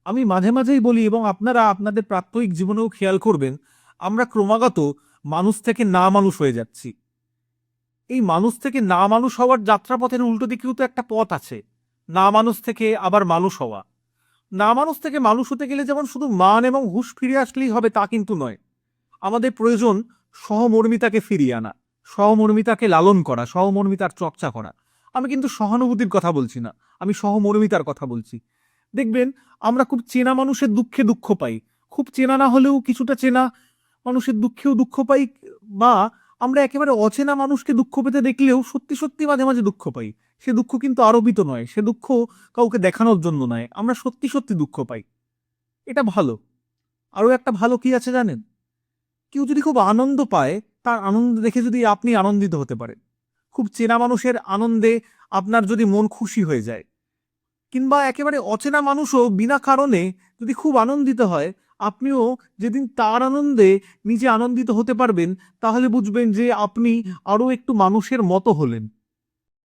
আমি মাঝে মাঝেই বলি এবং আপনারা আপনাদের প্রাত্যহিক জীবনেও খেয়াল করবেন, আমরা ক্রমাগত মানুষ থেকে না মানুষ হয়ে যাচ্ছি। এই মানুষ থেকে না মানুষ হওয়ার যাত্রাপথের উল্টো দিকেও তো একটা পথ আছে, না মানুষ থেকে আবার মানুষ হওয়া। না মানুষ থেকে মানুষ হতে গেলে যেমন শুধু মান এবং হুঁশ ফিরে আসলেই হবে তা কিন্তু নয়। আমাদের প্রয়োজন সহমর্মিতাকে ফিরিয়ে আনা, সহমর্মিতাকে লালন করা, সহমর্মিতার চর্চা করা। আমি কিন্তু সহানুভূতির কথা বলছি না, আমি সহমর্মিতার কথা বলছি। দেখবেন, আমরা খুব চেনা মানুষের দুঃখে দুঃখ পাই, খুব চেনা না হলেও কিছুটা চেনা মানুষের দুঃখেও দুঃখ পাই, বা আমরা একেবারে অচেনা মানুষকে দুঃখ পেতে দেখলেও সত্যি সত্যি মাঝে মাঝে দুঃখ পাই। সে দুঃখ কিন্তু আরোপিত নয়, সে দুঃখ কাউকে দেখানোর জন্য নয়, আমরা সত্যি সত্যি দুঃখ পাই। এটা ভালো। আরো একটা ভালো কি আছে জানেন? কেউ যদি খুব আনন্দ পায়, তার আনন্দ দেখে যদি আপনি আনন্দিত হতে পারেন। খুব চেনা মানুষের আনন্দে আপনার যদি মন খুশি হয়ে যায়, কিংবা একেবারে অচেনা মানুষও বিনা কারণে যদি খুব আনন্দিত হয়, আপনিও যেদিন তার আনন্দে নিজে আনন্দিত হতে পারবেন, তাহলে বুঝবেন যে আপনি আরো একটু মানুষের মতো হলেন।